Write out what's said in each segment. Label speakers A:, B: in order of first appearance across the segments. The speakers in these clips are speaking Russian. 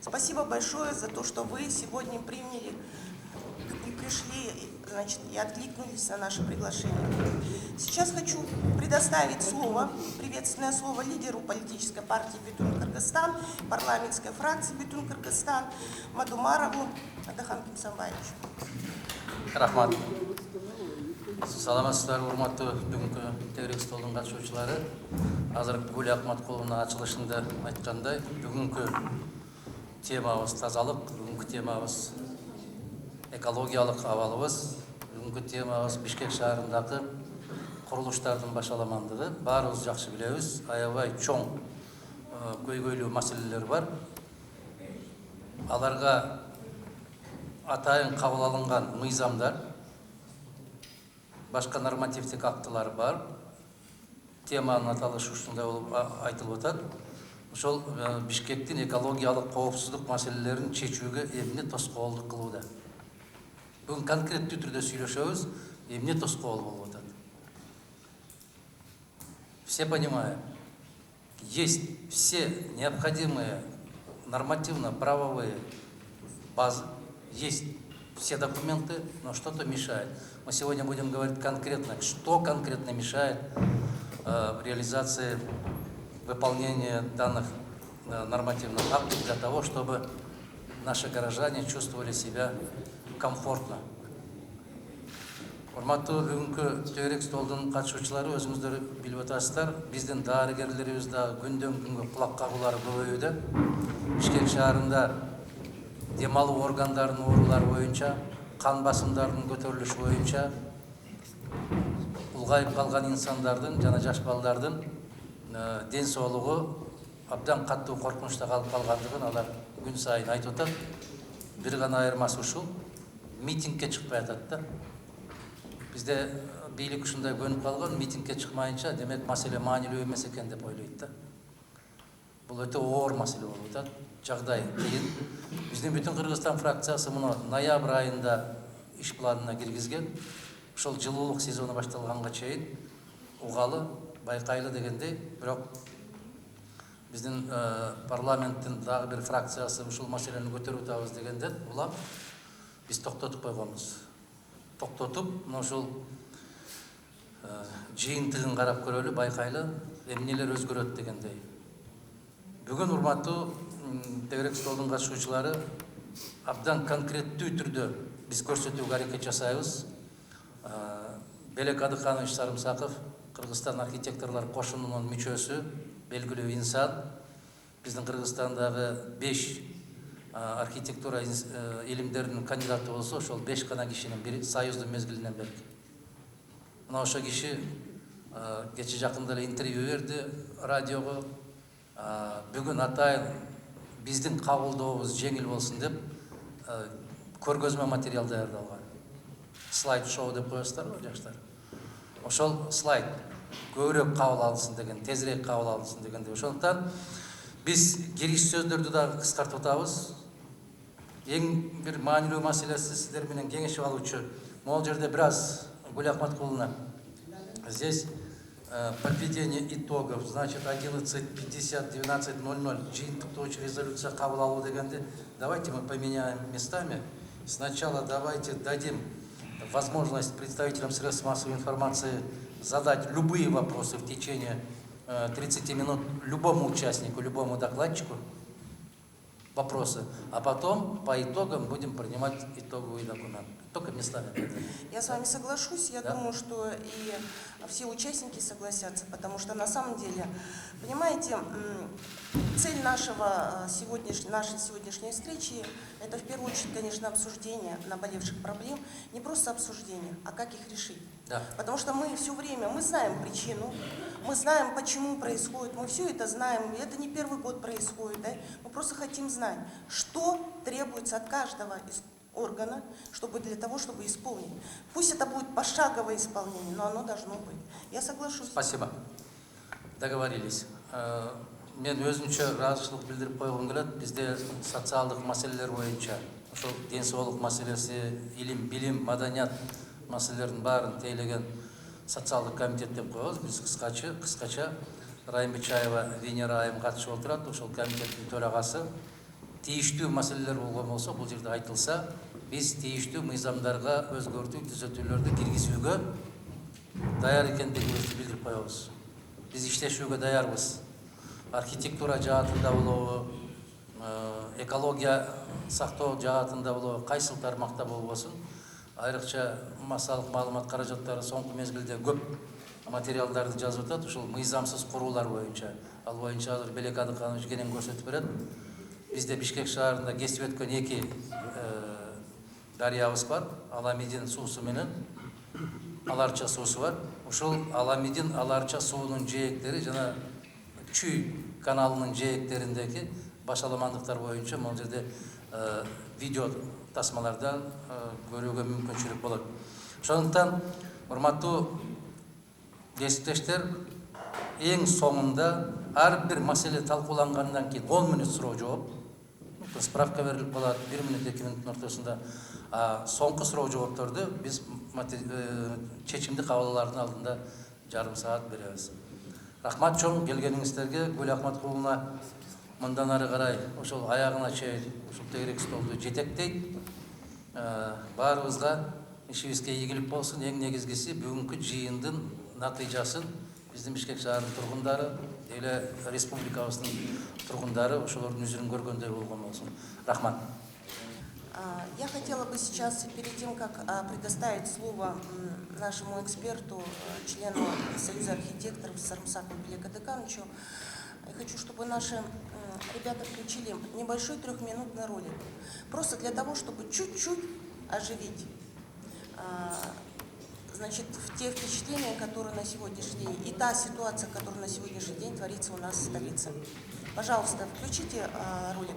A: Спасибо большое за то, что вы сегодня приняли и пришли, значит, и откликнулись на наше приглашение. Сейчас хочу предоставить слово, приветственное слово лидеру политической партии Бютун-Кыргызстан, парламентской фракции Бютун-Кыргызстан Мадумарову Адахан Кимсанбаевичу.
B: Рахмат. Саламатсыздар, урматтуу бүгүнкү тегерек столдун катышуучулары. Азыр Гүл Акматкуловна ачылышында айткандай, бүгүнкү темабыз тазалык, бүгүнкү темабыз экологиялык абалыбыз, бүгүнкү темабыз Бишкек шаарындагы курулуштардын башаламандыгы. Баарыбыз жакшы билебиз, аябай чоң көйгөйлүү маселелер бар. Аларга атайын кабыл алынган мыйзамдар, башка нормативдик актылар бар. Теманын аталышы ушундай болуп айтылып атат. Ошол Бишкектин экологиялык коопсуздук маселелерин чечүүгө эмне тоскоолдук кылууда. Бүгүн конкреттүү түрдө сүйлөшөбүз, эмне тоскоол болуп атат. Все понимаем, есть все необходимые нормативно-правовые базы, есть все документы, но что-то мешает. Мы сегодня будем говорить конкретно, что конкретно мешает в реализации выполнения данных нормативных актов для того, чтобы наши горожане чувствовали себя комфортно. Урматтуу бүгүнкү тегерек столдун катышуучулары, өзүңүздөр билип атасыздар, биздин дарыгерлерибиз да күндөн күнгө кулак кагуулары көбөйүүдө. Бишкек шаарында дем алуу органдарынын оорулары боюнча, кан басымдарынын көтөрүлүшү боюнча улгайып калган инсандардын жана жаш балдардын ден соолугу абдан каттуу коркунучта калып калгандыгын алар күн сайын айтып атат. Бир гана айырмасы ушул, митингге чыкпай атат да. Бизде бийлик ушундай көнүп калган, митингге чыкмайынча, демек маселе маанилүү эмес экен деп ойлойт да. Бул өтө оор маселе болуп атат. Жагдай кыйын. Биздин Бүтүн Кыргызстан фракциясы муну ноябрь айында иш планына киргизген. Ошол жылуулук сезону башталганга чейин угалы, байкайлы дегендей, бирок биздин парламенттин дагы бир фракциясы ушул маселени көтөрүп атабыз дегенде, улам биз токтотуп койгонбуз. Токтотуп, ушул жыйынтыгын карап көрөлү, байкайлы, эмнелер өзгөрөт дегендей. Бүгүн урматтуу тегерек столдун катышуучулары, абдан конкреттүү түрдө биз көрсөтүүгө аракет жасайбыз. Белек Адыканович Сарымсаков, Кыргызстан архитекторлор кошунунун мүчөсү, белгилүү инсан. Биздин Кыргызстандагы 5 архитектура илимдеринин кандидаты болсо, ошол 5 гана кишинин бири Союздун мезгилинен бери. Мына ошо киши кече жакында эле интервью берди радиого. Бүгүн атайын биздин кабылдообуз жеңил болсун деп көргөзмө материал даярдалган. Слайд шоу деп коесуздарбы, жаштар? Ошол слайд көбүрөөк кабыл алынсын деген, тезирээк кабыл алынсын дегенде. Ошондуктан биз кириш сөздөрдү дагы кыскартып атабыз. Эң бир маанилүү маселеси сиздер менен кеңешип алуучу. Могул жерде бир аз Гүл Акматкуловна. Здесь подведение итогов, значит, 11:50, 12:00, жыйынтыктоочу резолюция кабыл алуу дегенде, давайте мы поменяем местами. Сначала давайте дадим возможность представителям средств массовой информации задать любые вопросы в течение 30 минут любому участнику, любому докладчику вопросы, а потом по итогам будем принимать итоговый документ. Только местами.
A: Я с вами соглашусь. Я думаю, что и все участники согласятся, потому что на самом деле, понимаете, цель нашей сегодняшней встречи – это в первую очередь, конечно, обсуждение наболевших проблем, не просто обсуждение, а как их решить.
B: Да.
A: Потому что мы все время, мы знаем причину, мы знаем, почему происходит, мы все это знаем, и это не первый год происходит, да? Мы просто хотим знать, что требуется от каждого из органа, для того, чтобы исполнить. Пусть это будет пошаговое исполнение, но оно должно быть. Я соглашусь.
B: Спасибо. Договорились. Мен өзүмчө ыраазычылык билдирип койгум келет. Бизде социалдык маселелер боюнча, ошол ден соолук маселеси, илим, билим, маданият маселелердин баарын тейлеген социалдык комитет деп коебуз. Биз кыскача Райымбечаева Венера айым катышып отурат. Ошол комитеттин төрагасы. тийиштүү маселелер болгон болсо, бул жерде айтылса, биз тийиштүү мыйзамдарга өзгөртүү, түзөтүүлөрдү киргизүүгө даяр экендигибизди билдирип коебуз. Биз иштешүүгө даярбыз. Архитектура жаатында болобу, экология сактоо жаатында болобу, кайсыл тармакта болбосун, айрыкча массалык маалымат каражаттары соңку мезгилде көп материалдарды жазып атат, ушул мыйзамсыз куруулар боюнча. Ал боюнча азыр Белек Адыканович кенен көрсөтүп берет. Бизде Бишкек шаарында кесип өткөн 2 дарыябыз бар. Аламидин суусу менен Аларча суусу бар. Ушул Аламидин Аларча суунун жээктери жана Чүй каналынын жээктериндеги башаламандыктар боюнча могу жерде видео тасмалардан көрүүгө мүмкүнчүлүк болот. Ошондуктан, урматтуу кесиптештер, эң соңунда ар бир маселе талкуулангандан кийин 10 мүнөт суроо жооп, справка берилип калат, 1 мүнөт 2 мүнөттүн ортосунда. Соңку суроо жоопторду биз чечимди кабыл алардын алдында жарым саат беребиз. Рахмат чоң келгениңиздерге. Гүл Ахматкуловна мындан ары карай ошол аягына чейин ушул тегерек столду жетектейт. Баарыбызга ишибизге ийгилик болсун. Эң негизгиси бүгүнкү жыйындын натыйжасын биздин Бишкек шаарынын тургундары, эле республикабыздын тургундары ошолордун жүзүн көргөндөй болгон болсун. Рахмат.
A: Я хотела бы сейчас, перед тем, как предоставить слово нашему эксперту, члену Союза архитекторов Сарымсакову Белеку Адыкановичу, я хочу, чтобы наши ребята включили небольшой 3-минутный ролик. Просто для того, чтобы чуть-чуть оживить, значит, те впечатления, которые на сегодняшний день, и та ситуация, которая на сегодняшний день творится у нас в столице. Пожалуйста, включите ролик.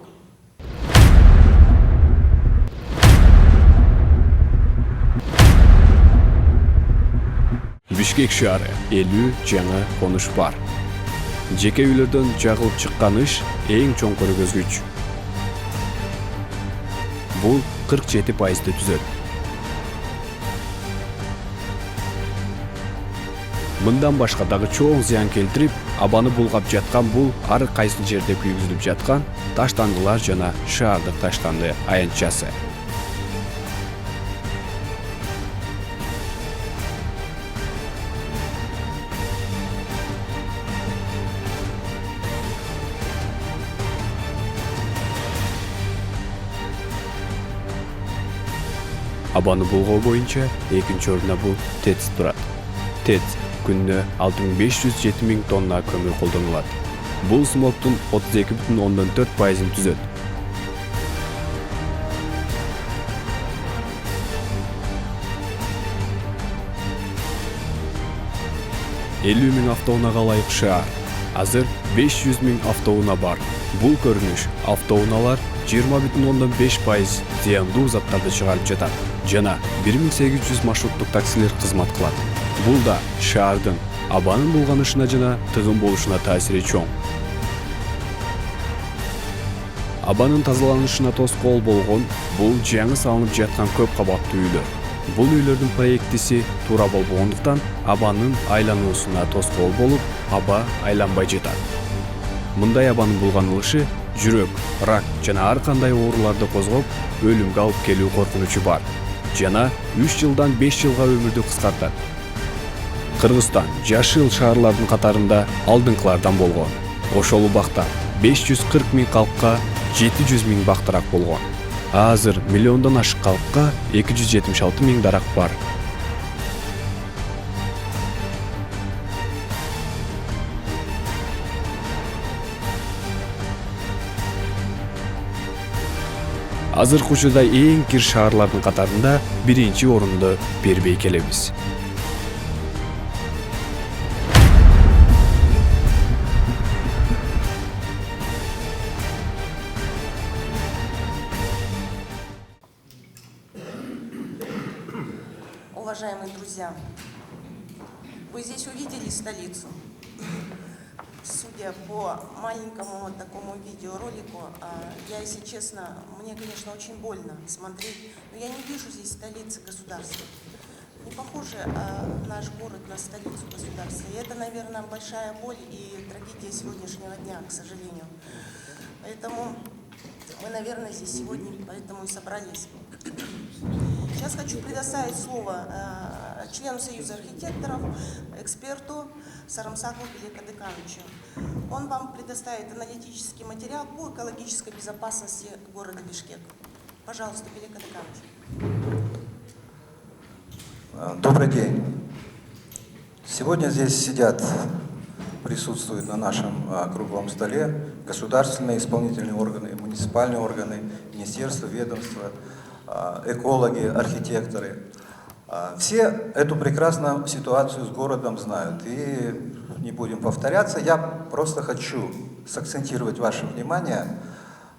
C: Бишкек шаары 50 жаңа конуш бар. Жеке үйлөрдөн жагылып чыккан иш эң чоң көргөзгүч. Бул 47%-ды түзөт. Мындан башка дагы чоң зыян келтирип, абаны булгап жаткан бул ар кайсы жерде күйгүзүлүп жаткан таштандылар жана шаардык таштанды аянтчасы. Абаны булгоо боюнча экинчи орунда бул ТЭЦ турат. ТЭЦ күнүнө 6500-7000 тонна көмүр колдонулат. Бул смогтун 32,4%-ын түзөт. $50,000 автоунага ылайык шаар. Азыр 500,000 автоунаа бар. Бул көрүнүш автоунаалар 20,5% зыяндуу заттарды чыгарып жатат. Жана 1800 маршруттук таксилер кызмат кылат. Бул да шаардын абанын булганышына жана тыгын болушуна таасири чоң. Абанын тазаланышына тоскоол болгон бул жаңы салынып жаткан көп кабаттуу үйлөр. Бул үйлөрдүн проектиси туура болбогондуктан абанын айлануусуна тоскоол болуп, аба айланбай жатат. Мындай абанын булганылышы жүрөк, рак жана ар кандай ооруларды козгоп, өлүмгө алып келүү коркунучу бар. Жана 3 жылдан 5 жылга өмүрдү кыскартат. Кыргызстан жашыл шаарлардын катарында алдыңкылардан болгон. Ошол убакта 540,000 калкка 700,000 бактырак болгон. Азыр миллиондон ашык калкка 276,000 дарак бар. Азыркы учурда эң кир шаарлардын катарында биринчи орунду бербей келебиз.
A: Уважаемые друзья, вы здесь увидели столицу. Судя по маленькому вот такому видеоролику, я, если честно, мне, конечно, очень больно смотреть, но я не вижу здесь столицы государства. Не похоже наш город на столицу государства. И это, наверное, большая боль и трагедия сегодняшнего дня, к сожалению. Поэтому Мы, наверное, здесь сегодня поэтому и собрались. Сейчас хочу предоставить слово члену Союза архитекторов, эксперту Сарамсакову Белек Адыкановичу. Он вам предоставит аналитический материал по экологической безопасности города Бишкек. Пожалуйста, Белек Адыканович.
D: Добрый день. Сегодня здесь присутствуют на нашем круглом столе государственные исполнительные органы, муниципальные органы, министерства, ведомства, экологи, архитекторы. Все эту прекрасную ситуацию с городом знают. И не будем повторяться, я просто хочу сакцентировать ваше внимание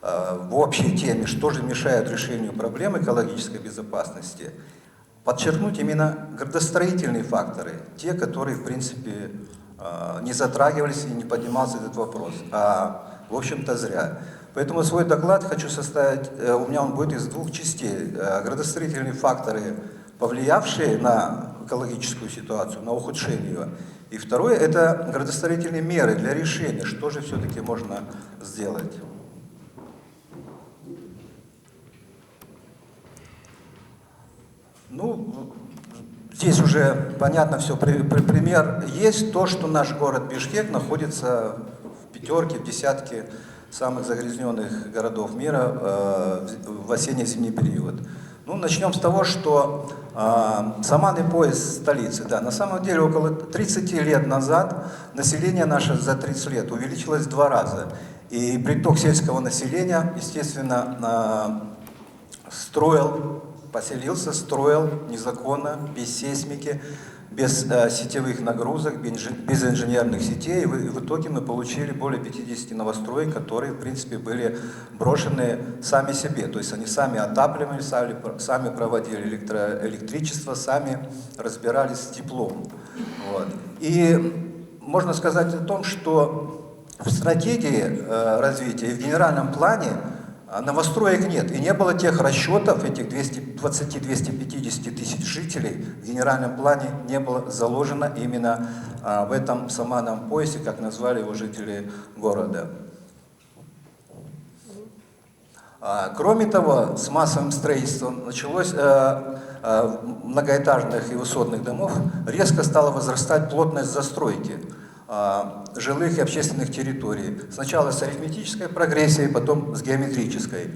D: в общей теме, что же мешает решению проблем экологической безопасности. Подчеркнуть именно градостроительные факторы, те, которые, в принципе, не затрагивались и не поднимался этот вопрос, в общем-то, зря. Поэтому свой доклад хочу составить, у меня он будет из двух частей. Градостроительные факторы, повлиявшие на экологическую ситуацию, на ухудшение ее. И второе, это градостроительные меры для решения, что же все-таки можно сделать. Ну, здесь уже понятно все. Пример есть то, что наш город Бишкек находится в пятерке, в десятке самых загрязненных городов мира в осенне-зимний период. Ну, начнем с того, что саманный пояс столицы. Да, на самом деле, около 30 лет назад население наше за 30 лет увеличилось в 2 раза. И приток сельского населения, естественно, строил незаконно, без сейсмики, без сетевых нагрузок, без инженерных сетей. И в итоге мы получили более 50 новостроек, которые, в принципе, были брошены сами себе. То есть они сами отапливали, сами проводили электричество, сами разбирались с теплом. Вот. И можно сказать о том, что в стратегии развития и в генеральном плане новостроек нет, и не было тех расчетов, этих 220-250 тысяч жителей в генеральном плане не было заложено именно в этом саманном поясе, как назвали его жители города. Кроме того, с массовым строительством началось многоэтажных и высотных домов, резко стала возрастать плотность застройки жилых и общественных территорий. Сначала с арифметической прогрессией, потом с геометрической.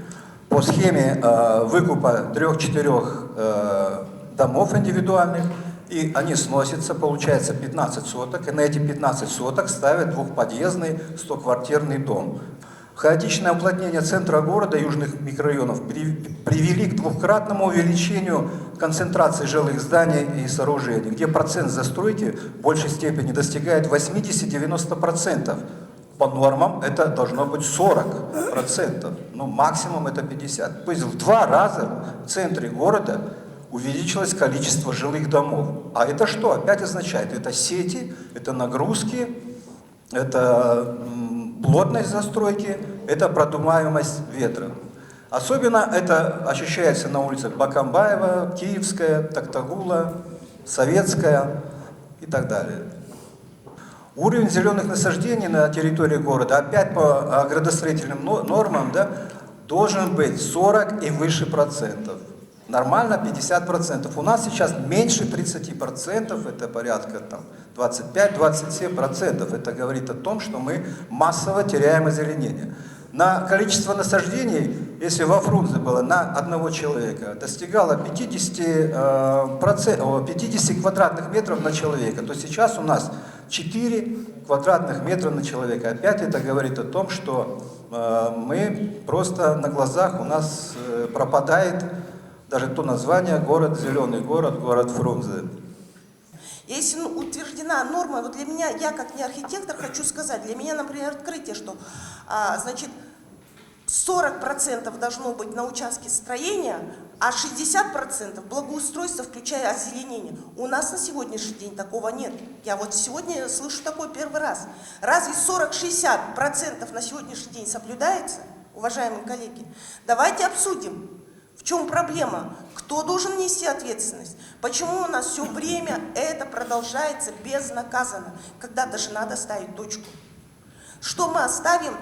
D: По схеме выкупа 3-4 домов индивидуальных, и они сносятся, получается 15 соток, и на эти 15 соток ставят двухподъездный 100-квартирный дом. Хаотичное уплотнение центра города, южных микрорайонов привели к двукратному увеличению концентрации жилых зданий и сооружений, где процент застройки в большей степени достигает 80-90%. По нормам это должно быть 40%, но максимум это 50%. То есть в 2 раза в центре города увеличилось количество жилых домов. А это что опять означает? Это сети, это нагрузки, это плотность застройки, это продуваемость ветра. Особенно это ощущается на улицах Бакамбаева, Киевская, Токтагула, Советская и так далее. Уровень зеленых насаждений на территории города, опять по градостроительным нормам, да, должен быть 40 и выше процентов. Нормально 50%. У нас сейчас меньше 30%, это порядка 25-27%. Это говорит о том, что мы массово теряем озеленение. На количество насаждений, если во Фрунзе было на одного человека, достигало 50 квадратных метров на человека, то сейчас у нас 4 квадратных метра на человека. Опять это говорит о том, что мы просто на глазах у нас пропадает даже то название город, зеленый город, город Фрунзе.
A: Если утверждена норма, вот для меня, я как не архитектор хочу сказать, для меня, например, открытие, что значит 40% должно быть на участке строения, а 60% благоустройства, включая озеленение. У нас на сегодняшний день такого нет. Я вот сегодня слышу такой первый раз. Разве 40-60% на сегодняшний день соблюдается, уважаемые коллеги? Давайте обсудим. В чем проблема? Кто должен нести ответственность? Почему у нас все время это продолжается безнаказанно? Когда-то же надо ставить точку. Что мы оставим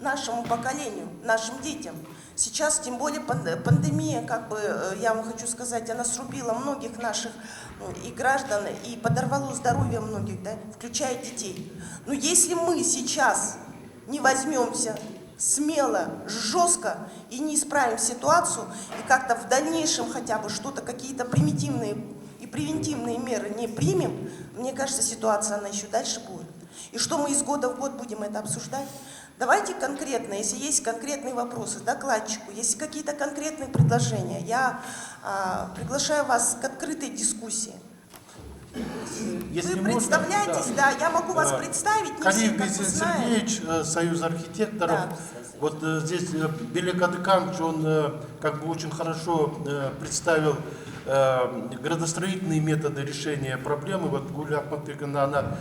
A: нашему поколению, нашим детям? Сейчас, тем более, пандемия, как бы, я вам хочу сказать, она срубила многих наших и граждан, и подорвало здоровье многих, да, включая детей. Но если мы сейчас не возьмемся смело, жестко и не исправим ситуацию, и как-то в дальнейшем хотя бы что-то, какие-то примитивные и превентивные меры не примем, мне кажется, ситуация, она еще дальше будет. И что мы из года в год будем это обсуждать? Давайте конкретно, если есть конкретные вопросы докладчику, если какие-то конкретные предложения, я приглашаю вас к открытой дискуссии.
E: Если
A: Вы
E: можно,
A: представляетесь, да, я могу вас представить, не все
E: Карим
A: как бы
E: Бесин
A: знают.
E: Сергеевич, Союз архитекторов.
A: Да.
E: Вот здесь Белек Адыканович, он как бы очень хорошо представил градостроительные методы решения проблемы. Вот Гуля Ахматовна, она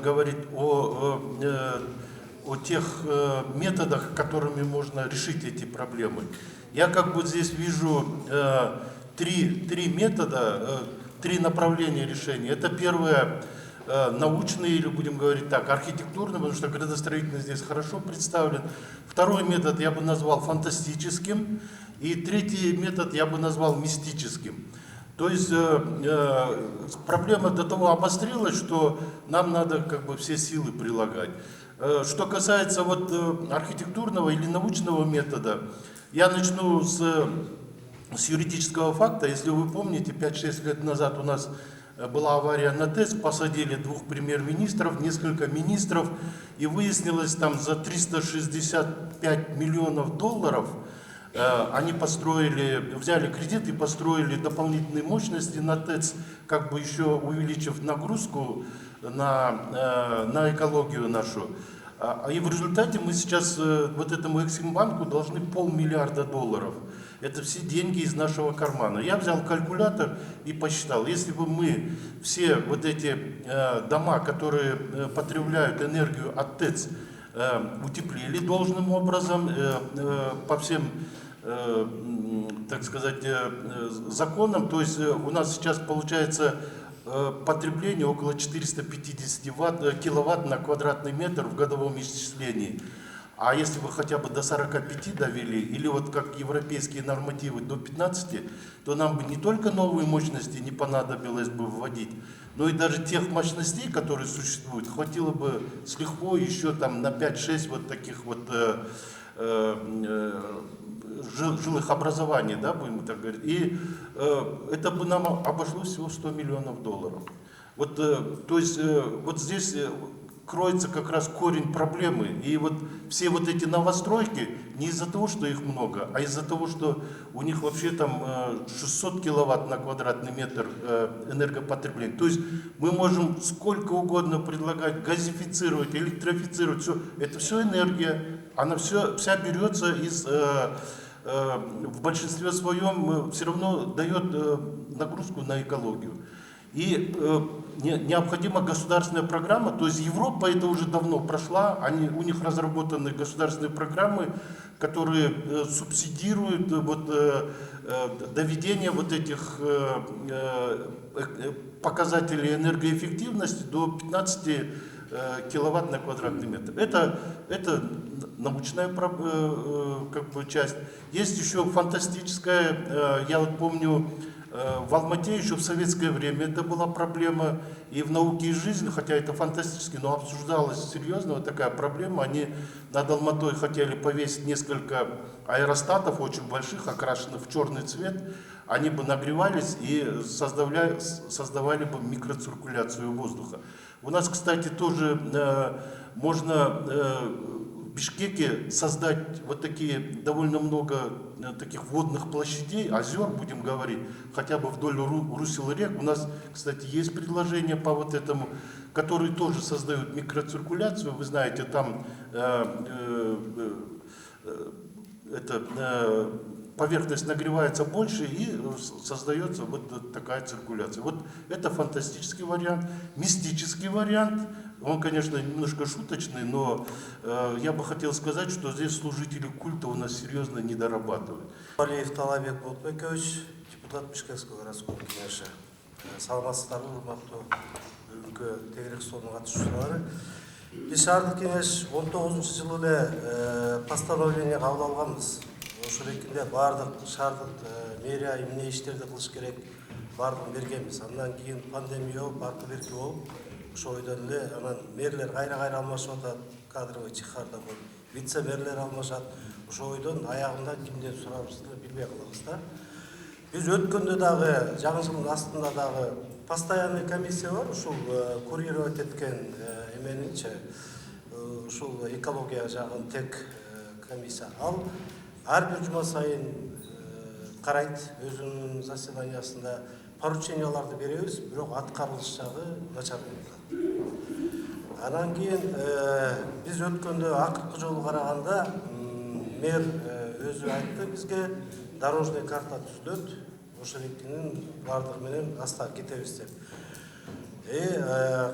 E: говорит о тех методах, которыми можно решить эти проблемы. Я как бы здесь вижу три метода, три направления решения. Это первое научный, или будем говорить так, архитектурный, потому что градостроительный здесь хорошо представлен. Второй метод я бы назвал фантастическим. И третий метод я бы назвал мистическим. То есть проблема до того обострилась, что нам надо как бы все силы прилагать. Что касается вот архитектурного или научного метода, я начну с юридического факта. Если вы помните, 5-6 лет назад у нас была авария на ТЭЦ, посадили 2 премьер-министров, несколько министров, и выяснилось там за 365 миллионов долларов они построили, взяли кредит и построили дополнительные мощности на ТЭЦ, как бы еще увеличив нагрузку на экологию нашу. И в результате мы сейчас вот этому Эксимбанку должны $500 миллиарда. Это все деньги из нашего кармана. Я взял калькулятор и посчитал, если бы мы все вот эти дома, которые потребляют энергию от ТЭЦ, утеплили должным образом по всем, так сказать, законам, то есть у нас сейчас получается потребление около 450 киловатт на квадратный метр в годовом исчислении. А если бы хотя бы до 45 довели, или вот как европейские нормативы до 15, то нам бы не только новые мощности не понадобилось бы вводить, но и даже тех мощностей, которые существуют, хватило бы с лихвой еще там на 5-6 вот таких вот жилых образований, да, будем так говорить. И это бы нам обошлось всего $100 миллионов. Вот, то есть вот здесь кроется как раз корень проблемы. И вот все вот эти новостройки не из-за того, что их много, а из-за того, что у них вообще там 600 киловатт на квадратный метр энергопотребления. То есть мы можем сколько угодно предлагать газифицировать, электрифицировать, все. Это все энергия, она вся берется из... в большинстве своем все равно дает нагрузку на экологию. И необходима государственная программа, то есть Европа это уже давно прошла, у них разработаны государственные программы, которые субсидируют вот, доведение вот этих показателей энергоэффективности до 15 киловатт на квадратный метр. Это научная как бы, часть. Есть еще фантастическая, я вот помню, в Алмате еще в советское время это была проблема, и в науке и жизни, хотя это фантастически, но обсуждалась серьезно вот такая проблема. Они над Алматой хотели повесить несколько аэростатов очень больших, окрашенных в черный цвет. Они бы нагревались и создавали бы микроциркуляцию воздуха. У нас, кстати, тоже можно в Бишкеке создать вот такие довольно много таких водных площадей, озер, будем говорить, хотя бы вдоль русел рек. У нас, кстати, есть предложения по вот этому, которые тоже создают микроциркуляцию. Вы знаете, там поверхность нагревается больше и создается вот такая циркуляция. Вот это фантастический вариант. Мистический вариант, он, конечно, немножко шуточный, но я бы хотел сказать, что здесь служители культа у нас серьезно не дорабатывают.
F: Алиев Талабек Болтбекович, депутат Бишкекский городской кеңеши. Саламатсыздарбы, урматтуу бүгүнкү тегерек соонун катышуучулары. Биз шаардык кеңеш 19-жылы эле постановление кабыл алганбыз. ошол экинде баардык шаардык мэрия эмне иштерди кылыш керек баардыгын бергенбиз. Андан кийин пандемия болуп, аркы берки болуп, ошол ойдон эле анан мэрлер кайра алмашып атат, кадровый чехарда болуп, вице-мэрлер алмашат. Ошол ойдон аягында кимден сурабызды билбей калабыз да. Биз өткөндө дагы жаңы жылдын астында дагы постоянный комиссия бар, ушул курировать эткен эменичи, ушул экология жагын тек комиссия. Ал ар бир жума сайын карайт, өзүнүн заседаниясында порученияларды беребиз, бирок аткарылыш жагы начар болот. Анан кийин биз өткөндө акыркы жолу караганда мэр өзү айтты бизге дорожный карта түзүлөт, ошол экинин бардыгы менен астап кетебиз деп.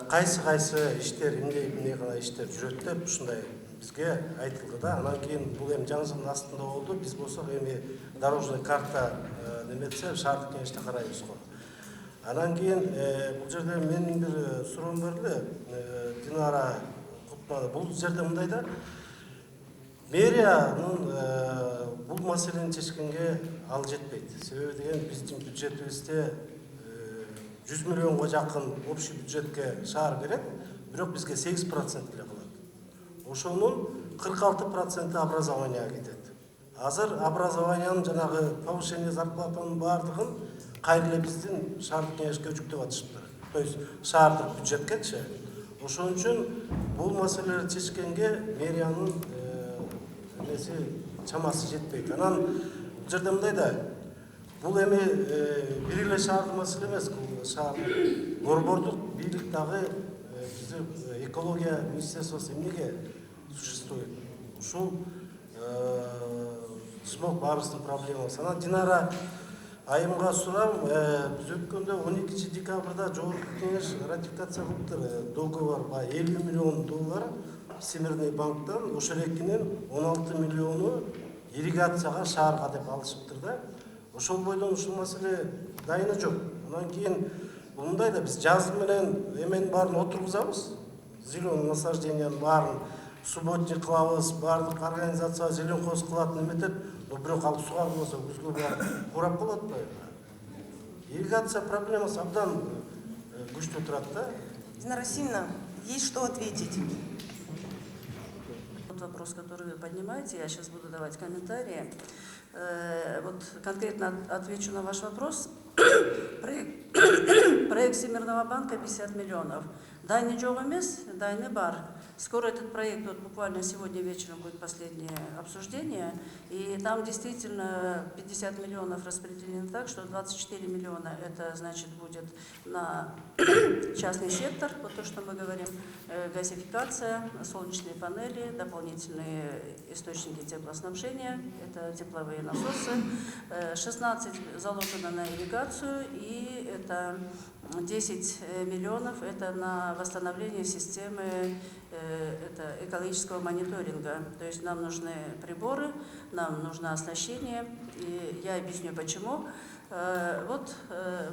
F: Кайсы иштер эмне гана иштеп жүрөт деп ушундай бизге айтылды да. Анан кийин бул эми жаңы жылдын астында болду. Биз болсок эми дорожный карта неметсе шаардык кеңеште карайбыз го. Анан кийин бул жерде менин бир суроом бар эле, Динара Кутманова. Бул жерде мындай да, мэриянын бул маселени чечкенге ал жетпейт. Себеби деген биздин бюджетибизде 100 миллионго жакын общий бюджетке шаар берет, бирок бизге 8% эле калат. Ошонун 46% образованияга кетет. Азыр образованиянын жанагы повышение зарплатанын баардыгын кайра эле биздин шаардык кеңешке жүктөп атышыптыр. То есть шаардык бюджеткечи. Ошон үчүн бул маселелерди чечкенге мэриянын эмеси чамасы жетпейт. Анан бул жерде мындай да, бул эми бир эле шаардын маселе эмес, бул шаар борбордук бийлик дагы биздин экология министерствосу эмнеге существует. Ушул смог баарыбыздын проблемабыз. Анан Динара айымга сурам, биз өткөндө 12 декабрда жогорку кеңеш ратификация кылыптыр. Договор бар 50 миллион доллар Всемирный банктан, ошол экинин 16 миллиону ирригацияга шаарга деп алышыптыр да. Ошол бойдон ушул маселе дайыны жок. Анан кийин мындай да, биз жаз менен эменин баарын отургузабыз, зеленый насаждениянын баарын субботник кылабыз, баардык организация зеленхоз кылат неметет, но бирок ал суга болсо күзгө баары курап калат да. Ирригация проблемасы абдан күчтүү турат да.
A: Динара Расимовна, есть что ответить?
G: Вопрос, который вы поднимаете, я сейчас буду давать комментарии. Вот конкретно отвечу на ваш вопрос. Проект Всемирного банка 50 миллионов. Дайны жок эмес, дайны бар. Скоро этот проект, вот буквально сегодня вечером будет последнее обсуждение, и там действительно 50 миллионов распределены так, что 24 миллиона это значит будет на частный сектор, вот то, что мы говорим, газификация, солнечные панели, дополнительные источники теплоснабжения, это тепловые насосы, 16 заложено на ирригацию, и это 10 миллионов это на восстановление системы экологического мониторинга. То есть нам нужны приборы, нам нужно оснащение, и я объясню почему. Вот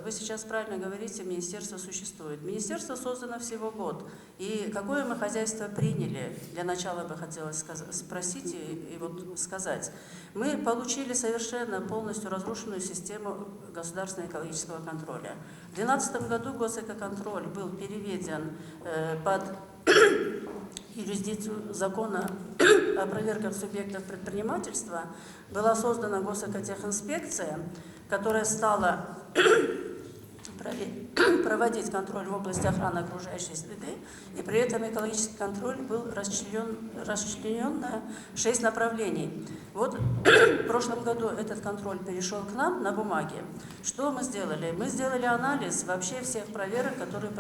G: вы сейчас правильно говорите, министерство существует. Министерство создано всего год. И какое мы хозяйство приняли? Для начала бы хотелось спросить и вот сказать. Мы получили совершенно полностью разрушенную систему государственного экологического контроля. В 2012 году госэкоконтроль был переведен под юрисдикцию закона о проверках субъектов предпринимательства. Была создана госэкотехинспекция, которая стала проводить контроль в области охраны окружающей среды, и при этом экологический контроль был расчленен на 6 направлений. Вот в прошлом году этот контроль перешел к нам на бумаге. Что мы сделали? Мы сделали анализ вообще всех проверок, которые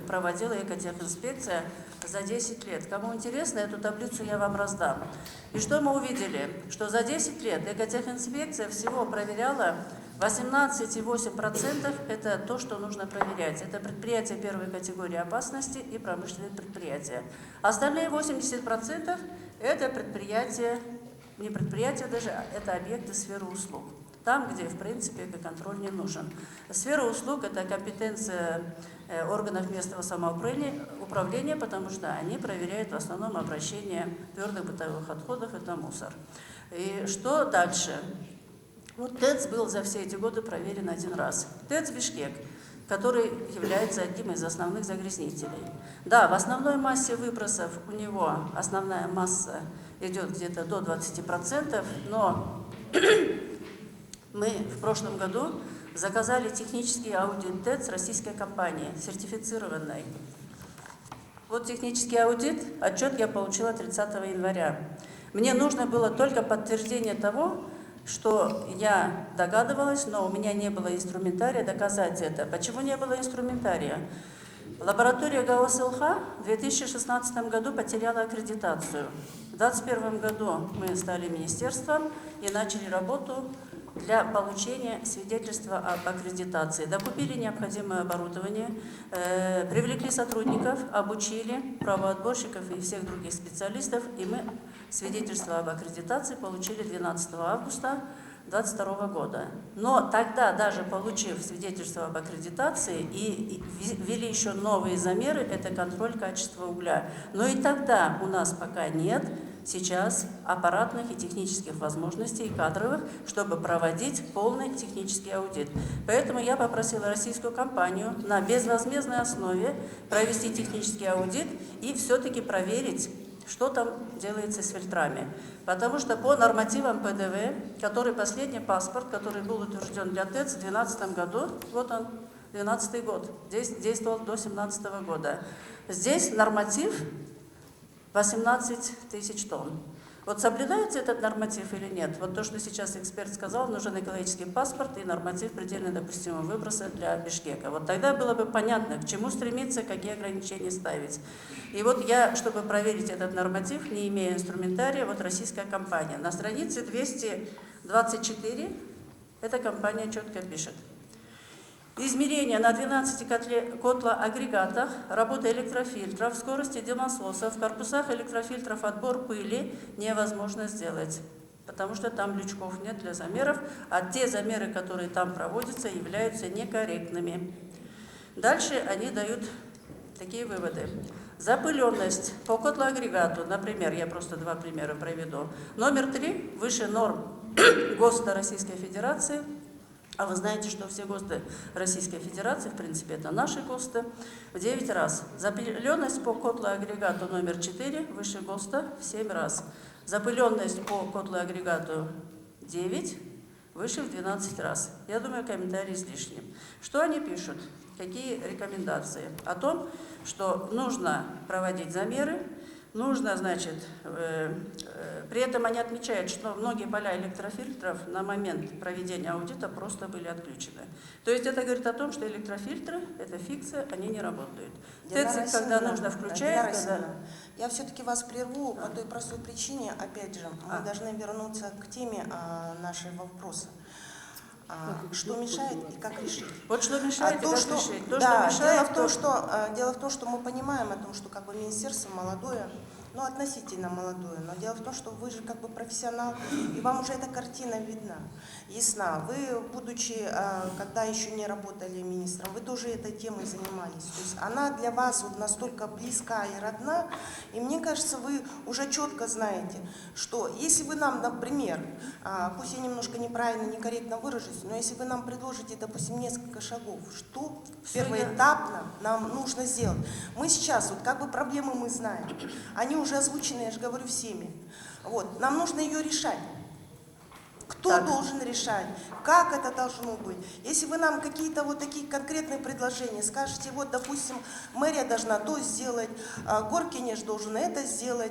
G: проводила экотехинспекция за 10 лет. Кому интересно, эту таблицу я вам раздам. И что мы увидели? Что за 10 лет экотехинспекция всего проверяла 18,8% это то, что нужно проверять. Это предприятия первой категории опасности и промышленные предприятия. Остальные 80% это предприятия, не предприятия даже, это объекты сферы услуг. Там, где, в принципе, контроль не нужен. Сфера услуг – это компетенция органов местного самоуправления, потому что они проверяют в основном обращение твердых бытовых отходов, это мусор. И что дальше? Вот ТЭЦ был за все эти годы проверен один раз. ТЭЦ Бишкек, который является одним из основных загрязнителей. Да, в основной массе выбросов у него основная масса идет где-то до 20%, но мы в прошлом году заказали технический аудит ТЭЦ российской компании, сертифицированной. Вот технический аудит, отчет я получила 30 января. Мне нужно было только подтверждение того, что я догадывалась, но у меня не было инструментария доказать это. Почему не было инструментария? Лаборатория ГАОС ЛХ в 2016 году потеряла аккредитацию. В 2021 году мы стали министерством и начали работу для получения свидетельства об аккредитации. Докупили необходимое оборудование, привлекли сотрудников, обучили правоотборщиков и всех других специалистов, и мы свидетельство об аккредитации получили 12 августа 2022 года. Но тогда, даже получив свидетельство об аккредитации, и ввели еще новые замеры, это контроль качества угля. Но и тогда у нас пока нет сейчас аппаратных и технических возможностей, и кадровых, чтобы проводить полный технический аудит. Поэтому я попросила российскую компанию на безвозмездной основе провести технический аудит и все-таки проверить, что там делается с фильтрами. Потому что по нормативам ПДВ, который последний паспорт, который был утвержден для ТЭЦ в 2012 году, вот он, 2012 год, действовал до 2017 года. Здесь норматив 18 тысяч тонн. Вот соблюдается этот норматив или нет? Вот то, что сейчас эксперт сказал, нужен экологический паспорт и норматив предельно допустимого выброса для Бишкека. Вот тогда было бы понятно, к чему стремиться, какие ограничения ставить. И вот я, чтобы проверить этот норматив, не имея инструментария, вот российская компания. На странице 224 эта компания четко пишет. Измерения на 12 котлоагрегатах, работа электрофильтров, скорости дымососов, в корпусах электрофильтров отбор пыли невозможно сделать, потому что там лючков нет для замеров, а те замеры, которые там проводятся, являются некорректными. Дальше они дают такие выводы. Запыленность по котлоагрегату, например, я просто два примера приведу. Номер 3 выше норм ГОСТа Российской Федерации. А вы знаете, что все ГОСТы Российской Федерации, в принципе, это наши ГОСТы, в 9 раз. Запыленность по котлоагрегату номер 4 выше ГОСТа в 7 раз. Запыленность по котлоагрегату 9 выше в 12 раз. Я думаю, комментарий излишний. Что они пишут? Какие рекомендации? О том, что нужно проводить замеры, нужно, значит, при этом они отмечают, что многие поля электрофильтров на момент проведения аудита просто были отключены. То есть это говорит о том, что электрофильтры, это фикция, они не работают. ТЭЦ, когда нужно, включает, когда...
A: Я все-таки вас прерву по той простой причине, опять же, мы должны вернуться к теме нашего вопроса. Что мешает и как решить?
G: Вот что мешает и как решить. То,
A: да,
G: что мешает,
A: дело в том, что мы понимаем о том, что как бы министерство молодое, ну относительно молодое, но дело в том, что вы же как бы профессионал, и вам уже эта картина видна, ясна. Вы, будучи, когда еще не работали министром, вы тоже этой темой занимались. То есть она для вас вот настолько близка и родна, и мне кажется, вы уже четко знаете, что если вы нам, например, пусть я немножко неправильно, некорректно выражусь, но если вы нам предложите, допустим, несколько шагов, что первоэтапно нам нужно сделать. Мы сейчас, вот как бы проблемы мы знаем, они уже озвучены, я же говорю, всеми. Вот. Нам нужно ее решать. Кто должен решать? Как это должно быть? Если вы нам какие-то вот такие конкретные предложения скажете, вот, допустим, мэрия должна то сделать, Горкинеш должен это сделать,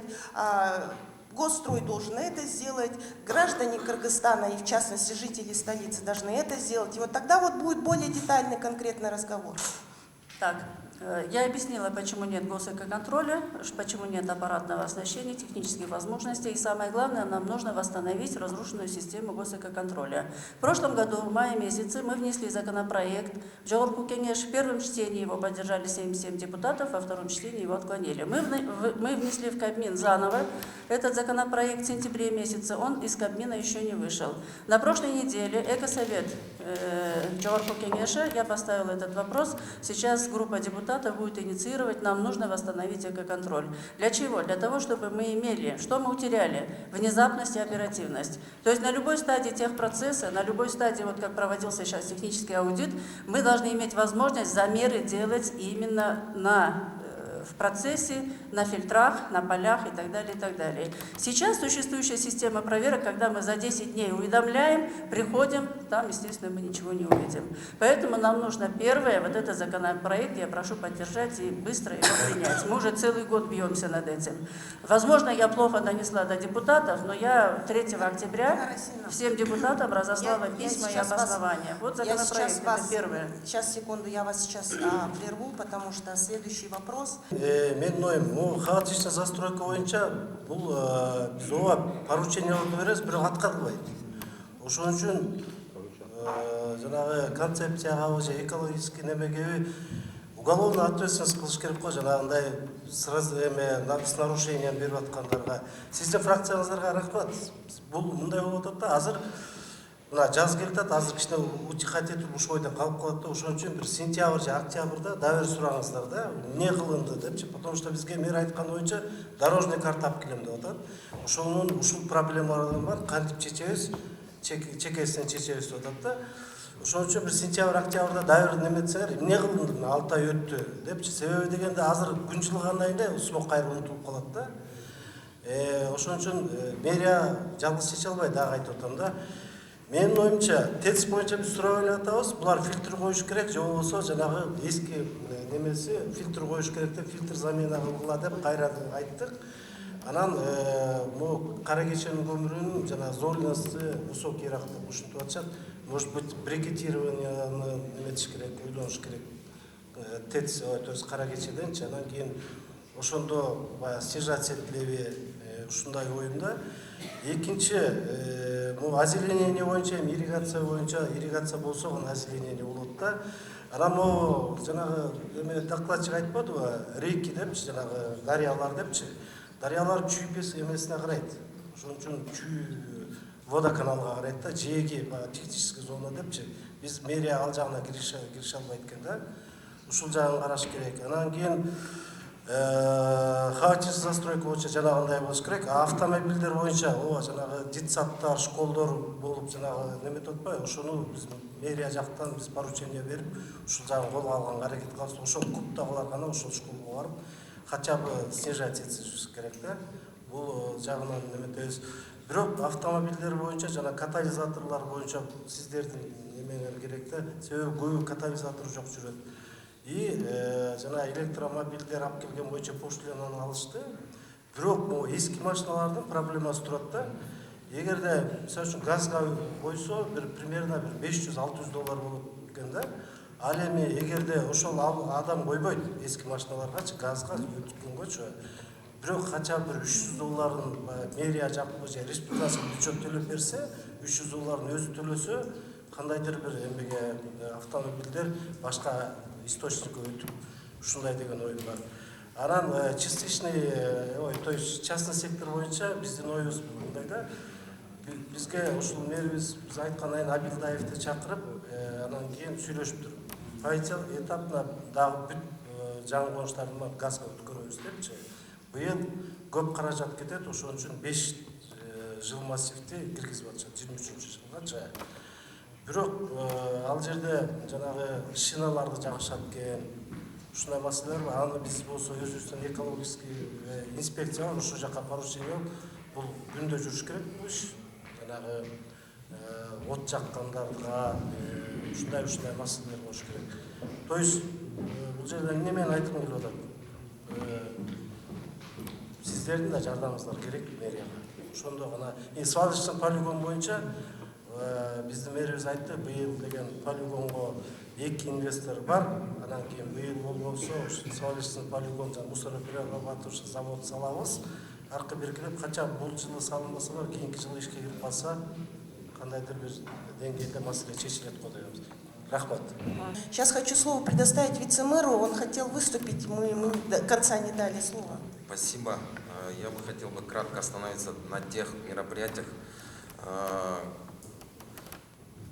A: Госстрой должен это сделать, граждане Кыргызстана и, в частности, жители столицы должны это сделать. И вот тогда вот будет более детальный, конкретный разговор.
G: Так, я объяснила, почему нет госэкоконтроля, почему нет аппаратного оснащения, технических возможностей. И самое главное, нам нужно восстановить разрушенную систему госэкоконтроля. В прошлом году, в мае месяце, мы внесли законопроект. В Жогорку Кеңеш в первом чтении его поддержали 77 депутатов, а во втором чтении его отклонили. Мы внесли в Кабмин заново этот законопроект в сентябре месяце. Он из Кабмина еще не вышел. На прошлой неделе Экосовет Жогорку Кеңеша, я поставила этот вопрос. Сейчас группа депутатов депутатов будет инициировать, нам нужно восстановить экоконтроль. Для чего? Для того, чтобы мы имели, что мы утеряли? Внезапность и оперативность. То есть на любой стадии техпроцесса, на любой стадии, вот как проводился сейчас технический аудит, мы должны иметь возможность замеры делать именно в процессе, на фильтрах, на полях и так далее, и так далее. Сейчас существующая система проверок, когда мы за 10 дней уведомляем, приходим, там, естественно, мы ничего не увидим. Поэтому нам нужно первое, вот этот законопроект, я прошу поддержать и быстро его принять. Мы уже целый год бьемся над этим. Возможно, я плохо донесла до депутатов, но я 3 октября всем депутатам разослала письма и обоснования. Вот законопроект, это первое.
A: Сейчас, секунду, я вас сейчас прерву, потому что следующий вопрос.
F: Мен ойым, хаотичный застройка боюнча бул биз ооба порученияларды беребиз, бирок аткарылбайт. Ошон үчүн жанагы концепцияга же экологический немеге уголовный ответственность кылыш керек го, жанагындай с нарушением берип аткандарга. Сиздин фракцияңыздарга рахмат. Бул мындай болуп атат да, азыр мына жаз келип атат, азыр кичине утихать этип ушу ойдон калып калат да, ошон үчүн бир сентябрь же октябрда дабыр сураңыздар да, эмне кылынды депчи, потому что бизге мэр айткан боюнча дорожный карта алып келем деп атат. Ошонун ушул проблемалардан бар, кантип чечебиз, чекесинен чечебиз деп атат да. Ошон үчүн бир сентябрь октябрда дабыр неметсеңер, эмне кылынды, 6 ай өттү депчи, себеби дегенде азыр күн жылгандан кийин усмок кайра унутулуп калат да. Ошон үчүн мэрия жалгыз чече албайт, дагы айтып атам да. Менин оюмча, ТЭЦ боюнча биз сурап эле атабыз, булар фильтр коюш керек, же болбосо жанагы эски немеси фильтр коюш керек деп, фильтр замена кылгыла деп кайра айттык. Анан могу кара кеченин көмүрүнүн жана зорности высокий rak деп ушинтип атышат. Может быть, брикетированияны неметиш керек, ойлонуш керек. ТЭЦ, то есть кара кечеденчи, анан кийин ошондо баягы снижать этилеби, ушундай оюмда. Экинчи, озеленение боюнча, ирригация боюнча, ирригация болсо, озеленение болот да. Анан могу жанагы докладчик айтпадыбы, реки депчи, жанагы дарыялар депчи. Дарыялар чүй эмесине карайт. Ошон үчүн чүй водоканалга карайт да, жээги технический зона депчи. Биз мэрия ал жагына кирише албайт экен да. Ушул жагын караш керек. Анан кийин хаотичный застройка боюнча жанагындай болуш керек. Автомобилдер боюнча, ооба жанагы детсадтар, школдор болуп жанагы неметип атпайбы? Ошону биз мэрия жактан биз поручение берип, ушул жагын колго алганга аракет кылабыз. Ошол клубдагылар гана ошол школго барып, хотя бы снижать этиш керек да. Бул жагынан неметебиз. Бирок автомобилдер боюнча жана катализаторлор боюнча сиздердин немеңер керек да. Себеби көбү катализатор жок жүрөт. И жана электромобилдер алып келген боюнча пошлинаны алышты. Бирок могу эски машиналардын проблемасы турат да. Эгерде мисалы үчүн газга койсо, бир примерно бир $500-600 болот экен да. Ал эми эгерде ошол адам койбойт эски машиналаргачы, газга өткөнгөчү, бирок хотя бы $300 мэрия жакпы же республикасы бюджет төлөп берсе, $300 өзү төлөсө, кандайдыр бир эмеге автомобилдер башка источникке өтүп, ушундай деген оюм бар. Анан частичный, то есть частный сектор боюнча биздин оюбуз мындай да. Бизге ушул мэрибиз биз айткан айын Абилдаевди чакырып, анан кийин сүйлөшүптүр. Полиция этапына дагы бүт жаңы коңуштардын газга өткөрөбүз депчи. Быйыл көп каражат кетет, ошон үчүн 5 жыл массивти киргизип атышат 23-жылгача. Бирок ал жерде жанагы шиналарды жагышат экен. Ушундай маселелер бар. Аны биз болсо өзүбүздүн экологический инспекция бар, ошол жака поручение бул күндө жүрүш керек бул иш. Жанагы от жаккандарга ушундай маселелер болуш керек. То есть бул жерде эмнени айткым келип атат? Сиздердин да жардамыңыздар керек мэрияга. Ошондо гана свалочный полигон боюнча биздин мэрибиз айтты, быйыл деген полигонго 2 инвестор бар. Анан кийин быйыл болбосо свалочный полигон жана мусороперерабатывающий завод салабыз. Аркы биркилеп, кача бул жылы салынбаса да, кийинки жылы ишке кирип калса, кандайдыр бир деңгээлде маселе чечилет го дейбиз. Рахмат.
A: Сейчас хочу слово предоставить вице-мэру. Он хотел выступить, мы до конца не дали слова.
H: Спасибо. Я бы хотел кратко остановиться на тех мероприятиях,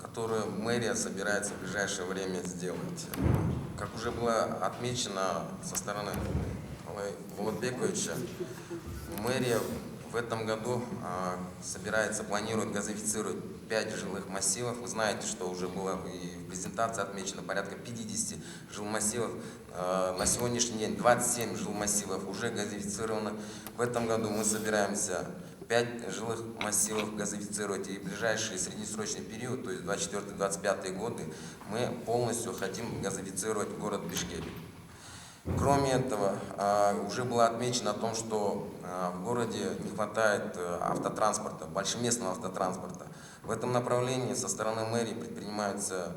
H: которую мэрия собирается в ближайшее время сделать. Как уже было отмечено со стороны Булатбековича, мэрия в этом году планирует газифицировать 5 жилых массивов. Вы знаете, что уже было и в презентации отмечено порядка 50 жилмассивов. На сегодняшний день 27 жилмассивов уже газифицировано. В этом году мы собираемся 5 жилых массивов газифицировать, и в ближайший среднесрочный период, то есть 24-25 годы, мы полностью хотим газифицировать город Бишкек. Кроме этого, уже было отмечено о том, что в городе не хватает автотранспорта, большеместного автотранспорта. В этом направлении со стороны мэрии предпринимается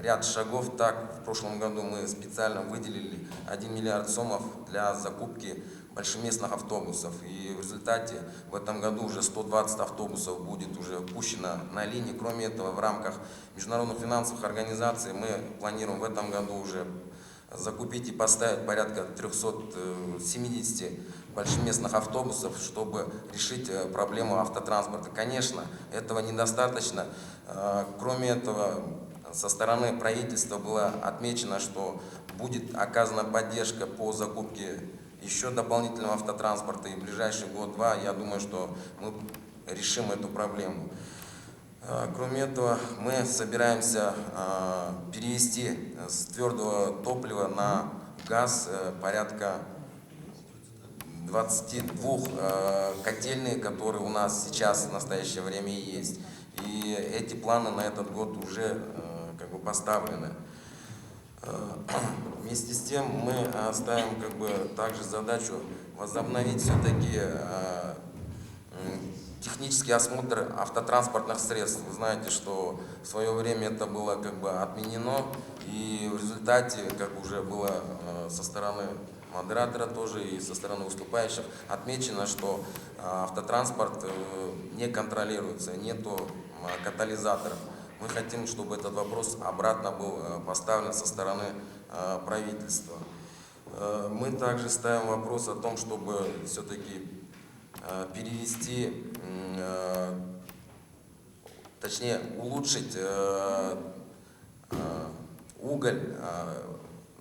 H: ряд шагов. Так, в прошлом году мы специально выделили 1 миллиард сомов для закупки большеместных автобусов. И в результате в этом году уже 120 автобусов будет уже пущено на линии. Кроме этого, в рамках международных финансовых организаций мы планируем в этом году уже закупить и поставить порядка 370 большеместных автобусов, чтобы решить проблему автотранспорта. Конечно, этого недостаточно. Кроме этого, со стороны правительства было отмечено, что будет оказана поддержка по закупке еще дополнительного автотранспорта. И в ближайший год-два, я думаю, что мы решим эту проблему. Кроме этого, мы собираемся перевести с твердого топлива на газ порядка 22 котельные, которые у нас сейчас в настоящее время есть. И эти планы на этот год уже поставлены. Вместе с тем мы ставим также задачу возобновить все-таки технический осмотр автотранспортных средств. Вы знаете, что в свое время это было отменено, и в результате, как уже было со стороны модератора тоже и со стороны выступающих отмечено, что автотранспорт не контролируется, нету катализаторов. Мы хотим, чтобы этот вопрос обратно был поставлен со стороны правительства. Мы также ставим вопрос о том, чтобы все-таки перевести, точнее улучшить уголь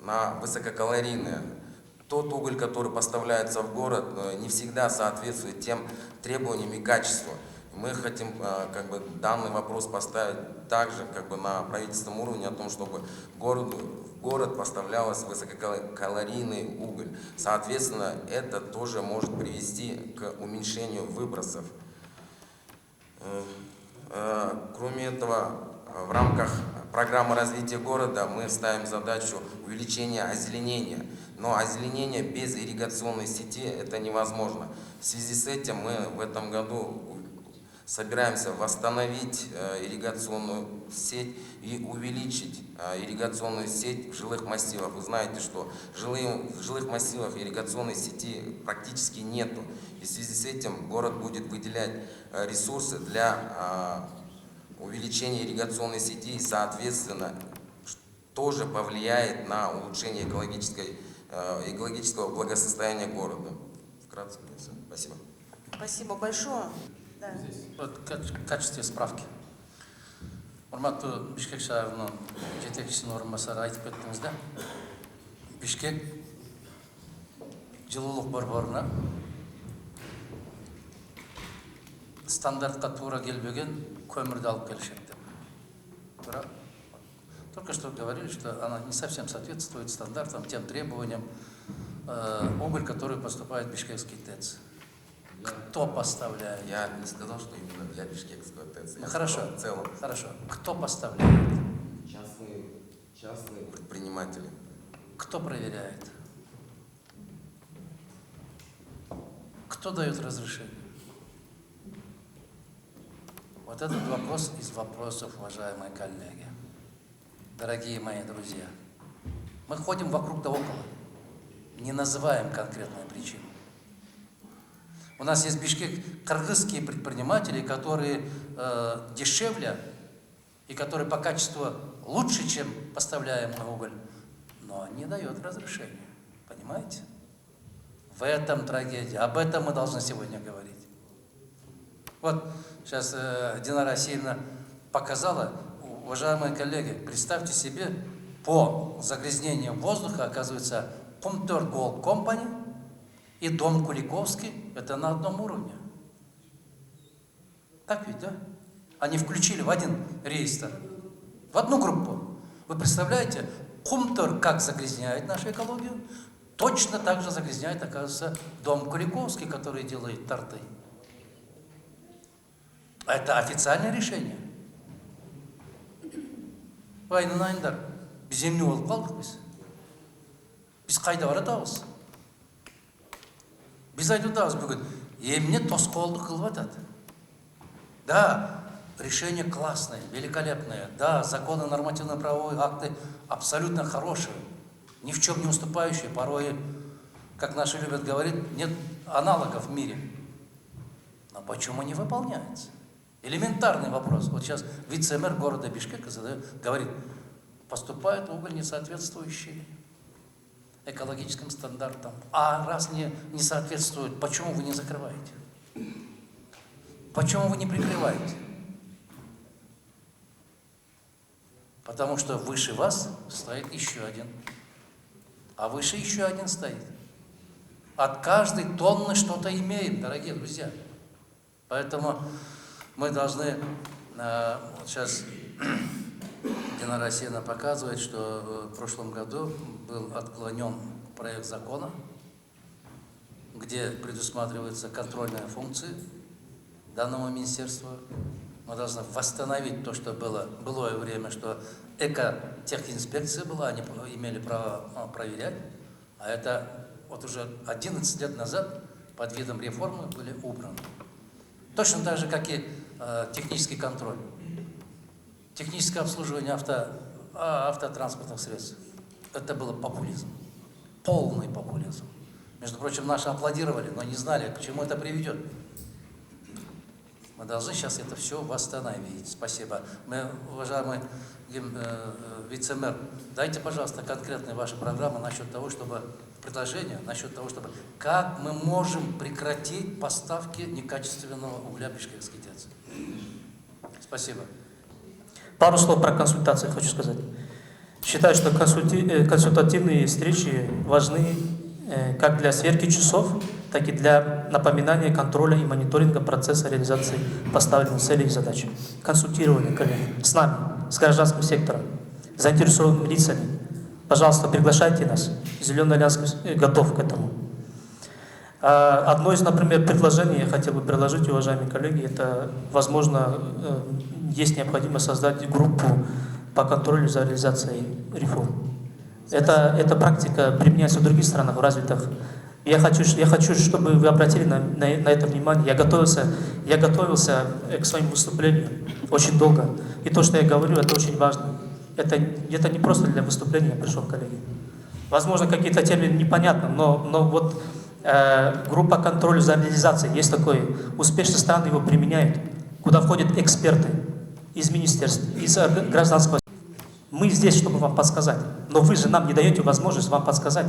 H: на высококалорийный. Тот уголь, который поставляется в город, не всегда соответствует тем требованиям и качеству. Мы хотим данный вопрос поставить также на правительственном уровне о том, чтобы в город поставлялся высококалорийный уголь. Соответственно, это тоже может привести к уменьшению выбросов. Кроме этого, в рамках программы развития города мы ставим задачу увеличения озеленения. Но озеленение без ирригационной сети это невозможно. В связи с этим мы в этом году собираемся восстановить ирригационную сеть и увеличить ирригационную сеть в жилых массивах. Вы знаете, что в жилых массивах ирригационной сети практически нету. И в связи с этим город будет выделять ресурсы для увеличения ирригационной сети и, соответственно, тоже повлияет на улучшение экологического благосостояния города. Вкратце, все. Спасибо.
A: Спасибо большое. Да.
B: В качестве справки. Урматтуу Бишкек шаарынын жетекчисинин орун басары айтып кеттиңиз да. Бишкек жылуулук борборуна стандартка туура келбеген көмүрдү алып келишет деп. Только что говорили, что она не совсем соответствует стандартам, тем требованиям, уголь, который поступает в Бишкекский ТЭЦ. Кто поставляет?
H: Я не сказал, что именно для Бишкекского ТЭЦ.
B: Хорошо,
H: в целом.
B: хорошо. Кто поставляет?
H: Частные предприниматели.
B: Кто проверяет? Кто дает разрешение? Вот этот вопрос из вопросов, уважаемые коллеги. Дорогие мои друзья, мы ходим вокруг да около, не называем конкретную причину. У нас есть в Бишкеке кыргызские предприниматели, которые дешевле и которые по качеству лучше, чем поставляемый уголь, но не дает разрешения. Понимаете? В этом трагедия. Об этом мы должны сегодня говорить. Вот сейчас Динара Асеевна показала, уважаемые коллеги, представьте себе, по загрязнению воздуха, оказывается, Пумтер Голд Компани и дом Куликовский – это на одном уровне. Так ведь, да? Они включили в один реестр, в одну группу. Вы представляете, Пумтер как загрязняет нашу экологию, точно так же загрязняет, оказывается, дом Куликовский, который делает торты. Это официальное решение. Айнанайндар, біз емне болып қалдық біз. Біз қайда баратабыз? Біз айтудамыз бүгін, емне тосқолды қылып атады. Да, решение классное, великолепное. Да, законы, нормативно-правовые акты абсолютно хорошие, ни в чем не уступающие. Порой, как наши любят говорить, нет аналогов в мире. Но почему не выполняется? Элементарный вопрос. Вот сейчас вице-мэр города Бишкека говорит, поступает уголь, не соответствующий экологическим стандартам. А раз не соответствует, почему вы не закрываете? Почему вы не прикрываете? Потому что выше вас стоит еще один. А выше еще один стоит. От каждой тонны что-то имеем, дорогие друзья. Поэтому мы должны, вот сейчас Дина Россия показывает, что в прошлом году был отклонен проект закона, где предусматриваются контрольные функции данного министерства. Мы должны восстановить то, что было былое время, что экотехинспекция была, они имели право проверять, а это вот уже 11 лет назад под видом реформы были убраны. Точно так же, как и технический контроль, техническое обслуживание автотранспортных средств. Это был популизм, полный популизм. Между прочим, наши аплодировали, но не знали, к чему это приведет. Мы должны сейчас это все восстановить. Спасибо. Мы, уважаемый вице-мэр, дайте, пожалуйста, конкретные ваши программы насчет того, чтобы предложения, насчет того, чтобы как мы можем прекратить поставки некачественного угля бишкекской ТЭЦ. Спасибо.
I: Пару слов про консультации хочу сказать. Считаю, что консультативные встречи важны как для сверки часов, так и для напоминания, контроля и мониторинга процесса реализации поставленных целей и задач. Консультирование, коллеги, с нами, с гражданским сектором, заинтересованными лицами. Пожалуйста, приглашайте нас. Зеленый альянс готов к этому. Одно из, например, предложений я хотел бы предложить, уважаемые коллеги, это, возможно, есть необходимость создать группу по контролю за реализацией реформ. Эта практика применяется в других странах, в развитых. Я хочу, чтобы вы обратили на это внимание. Я готовился к своему выступлению очень долго. И то, что я говорю, это очень важно. Это не просто для выступления я пришел, коллеги. Возможно, какие-то термины непонятны, но вот группа контроля за реализацией есть такой. Успешные страны его применяют, куда входят эксперты из министерств, из гражданского. Мы здесь, чтобы вам подсказать. Но вы же нам не даете возможность вам подсказать.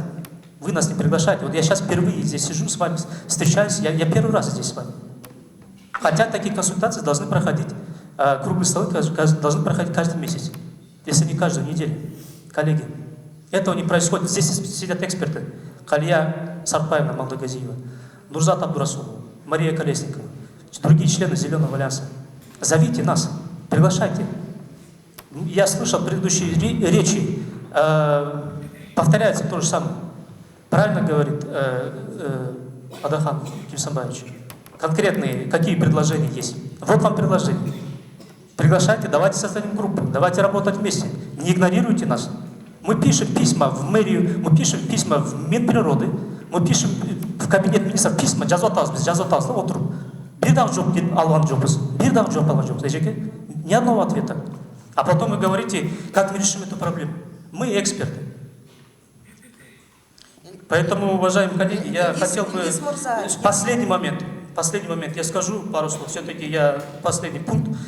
I: Вы нас не приглашаете. Вот я сейчас впервые здесь сижу с вами, встречаюсь, я первый раз здесь с вами. Хотя такие консультации должны проходить, круглые столы должны проходить каждый месяц, если не каждую неделю. Коллеги, этого не происходит. Здесь сидят эксперты. Калия Сарпаевна Малдагазиева, Нурзат Абдурасулова, Мария Колесникова, другие члены Зеленого альянса. Зовите нас, приглашайте. Я слышал предыдущие речи, повторяется то же самое. Правильно говорит Адахан Кимсамбаевич. Конкретные, какие предложения есть. Вот вам предложение. Приглашайте, давайте создадим группу, давайте работать вместе. Не игнорируйте нас. Мы пишем письма в мэрию, мы пишем письма в Минприроды, мы пишем в кабинет министров письма, жазотабыз, отырып. Бирдагы жоп алган жоппуз, бирдагы жоп алган жоппуз. Ни одного ответа. А потом вы говорите, как мы решим эту проблему. Мы эксперты. Поэтому, уважаемые коллеги, я хотел бы... Последний момент, я скажу пару слов. Все-таки последний пункт.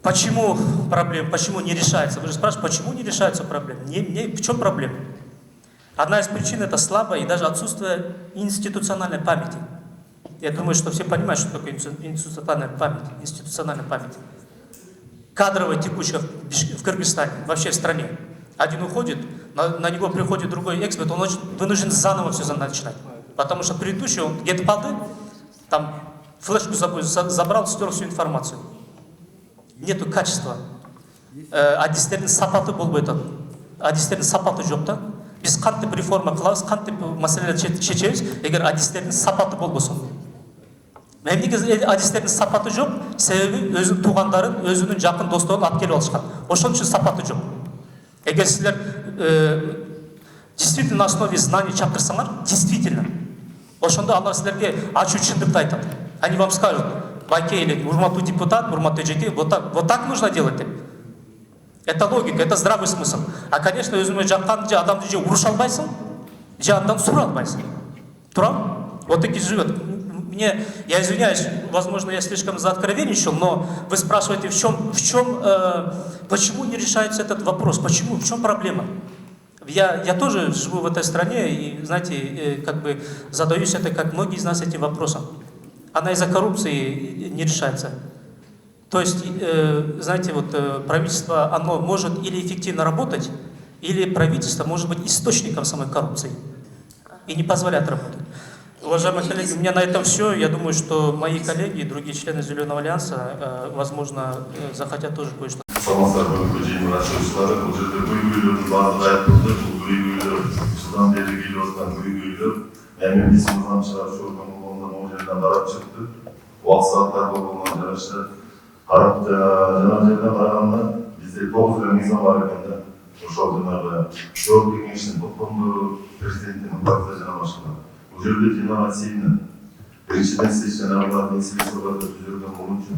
I: Почему проблема, почему не решается? Вы же спрашиваете, почему не решаются проблемы? В чем проблема? Одна из причин – это слабое и даже отсутствие институциональной памяти. Я думаю, что все понимают, что такое институциональная память. кадровая текучка в Кыргызстане, вообще в стране. Один уходит, на него приходит другой эксперт, он вынужден заново все начинать. Потому что предыдущий, он где-то палды, там флешку забрал, стер всю информацию. Нету качества. Адистердің сапаты болып айтады. Адистердің сапаты жоқ та. Біз қантып реформа қыламыз, қантып мәселелерді шешеміз, егер адистердің сапаты болбосын. Мемлекет адистердің сапаты жоқ, себебі өзінің туғандарын, өзінің жақын достарын алып келіп алышқан. Ошон үшін сапаты жоқ. Егер сіздер действительно на основе знаний шақырсаңар, действительно, ошонда алар сіздерге ачуу чындыкты айтат. Они вам скажут: байке или урматтуу депутат, урматтуу жеке, вот так нужно делать деп. Это логика, это здравый смысл. А, конечно, өзүңө жаккан адамды же уруша албайсың, же андан сурай албайсың. Турам? Вот таки живет. Я извиняюсь, возможно, я слишком заоткровенничал, но вы спрашиваете, почему не решается этот вопрос, почему, в чем проблема? Я тоже живу в этой стране и, знаете, как бы задаюсь это, как многие из нас, этим вопросом. Она из-за коррупции не решается. То есть, знаете, вот правительство, оно может или эффективно работать, или правительство может быть источником самой коррупции и не позволяет работать. Уважаемые коллеги, у меня на этом все. Я думаю, что мои коллеги и другие члены Зеленого альянса, возможно, захотят тоже кое-что.
J: Қарап жаңа жерде қарағанда бізде 9 мыңнан бар екен да. Ошол жаңағы жол кеңешінің топтомдору, президенттің партия жана башкалар. Бул жерде жиналган сеймнен биринчиден сиз жанагылардын инспекторлорду түзүлгөн боюнча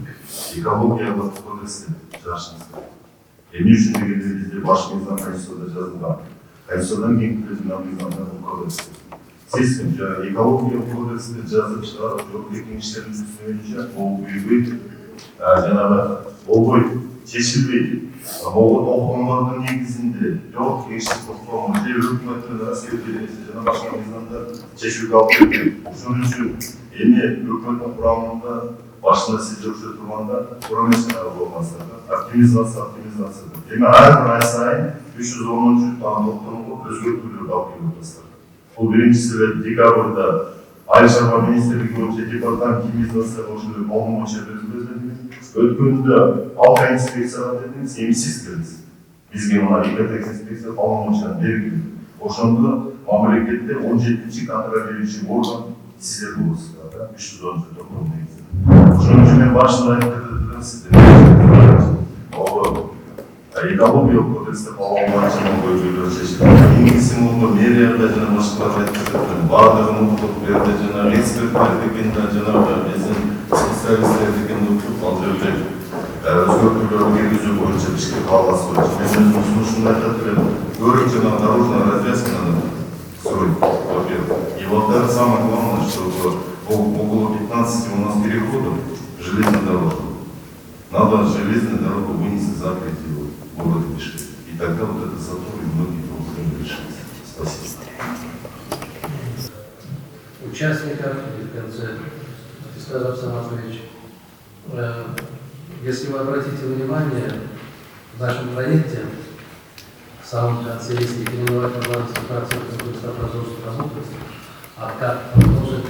J: экологиялык кодексти чыгарышыңыз. Эмне үчүн дегенде бизде баш мыйзам конституцияда жазылган. Конституциядан кийинки мыйзам кодекс. Сиз экологиялык кодексти жазып чыгарып жол кеңештердин түзүлүшүнчө бул үйгө жаңағы болбой шешілбейді. Ол тоқтамдардың негізінде жоқ кеңшілік тоқтамы же өкіметтің әскер бөлінісі жаңа башқа мизанда шешуге алып келген. Ошон үчүн эми өкмөттүн курамында башында сиз жүрүп турганда курамешнер болмаса оптимизация. Эми ар бир ай сайын 313 тонна токтомго өзгөртүүлөр алып келип атасыздар. Бул биринчиси декабрда Айыл шаруа министрлиги боюнча департамент химизация ошол полномочия берилген. Өткөндө алка инспекцияга дедиңиз, эми сиз кирдиңиз. Бизге мына экотекс инспекция полномочияны бергилди. Ошондо мамлекетте 17-чи контролирующий орган сиздер болосуздар да, 313 токтом негизинде. Ошон үчүн мен башында айткан сиздер экологиялык кодексте полномочияны көйгөйлөр чечилген. Ингиси муну мэрияда жана башкалар айткан баардыгын утуп берди жана эксперттер дегенде жана биздин специалисттер дегенде утуп ал жерде өзгөртүүлөрдү киргизүү боюнча бизге каалас коюш. Мен өзүм сунушумду айтат элем. Көрүп жана дорожная развязка строить, во-первых. И во-вторых, самое главное, что около 15 у нас переходов железнодорожных. Надо железную дорогу вынести за пределы города Бишкек. И тогда вот этот затор и многие проблемы решатся. Спасибо.
B: Участников в конце, сказал Саматович, если вы обратите внимание, в нашем проекте в самом конце есть переименовать парламентскую фракцию Кыргызстан-Прозорскую возможность, а как продолжить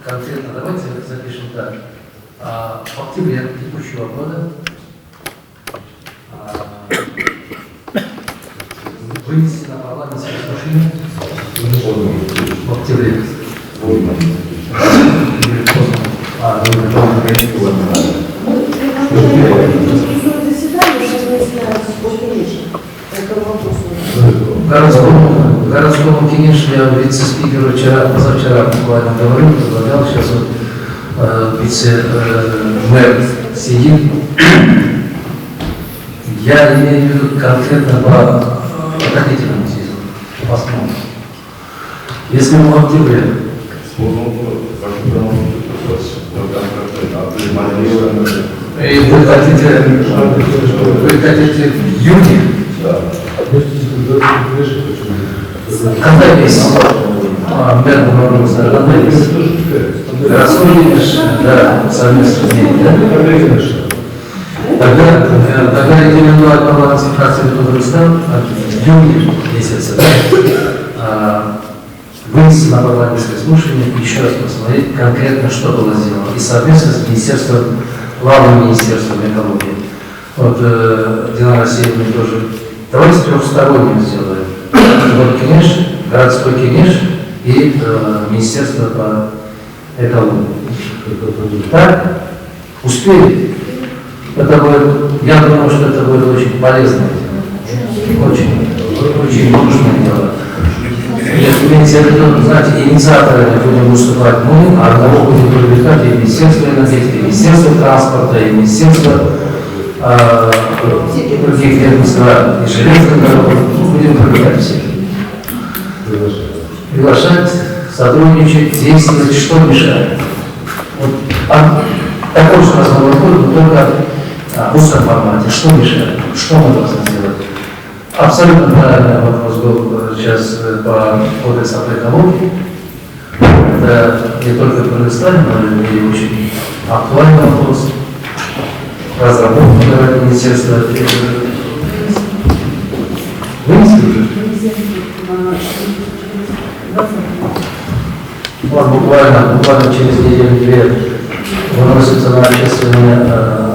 B: конкретно, давайте запишем так. В октябре текущего года вынести на парламентское слушание в октябре. Городскому кенешу я вице-спикеру позавчера буквально говорил, предлагал, сейчас вот вице-мэр сидит. Я имею в виду конкретно по отопительному сезону, посмотрим. Если мы в октябре, и вы хотите в июне? Да. Когда месяц? Мэр Мороза, когда месяц? Городской, да, совместно с ней, да? Тогда рекомендовать парламентской фракции Кыргызстан в июне месяце, да, вынести на парламентское слушание и еще раз посмотреть конкретно, что было сделано. И совместно с министерством, главным министерством экологии. Вот Динара Васильевна тоже. Давайте трехстороннее сделаем. Вот Кенеш, городской Кенеш и министерство по экологии. Так? Успели? Это будет, я думаю, что это будет очень полезное дело. Очень нужное дело. Имеется в виду, знаете, инициаторами будем выступать мы, а одного будем привлекать и Министерство энергетики, и Министерство транспорта, и Министерство других ведомств, и железных дорог. Будем привлекать всех. Приглашать, сотрудничать, действовать, что мешает. Вот, такой же разговор будет, но только в узком формате. Что мешает? Что мы должны сделать? Абсолютно правильный вопрос был сейчас по кодексу по экологии. Это не только в Кыргызстане, но и очень актуальный вопрос. Разработка министерства. Вынесли? Вот буквально через неделю-две выносится на общественное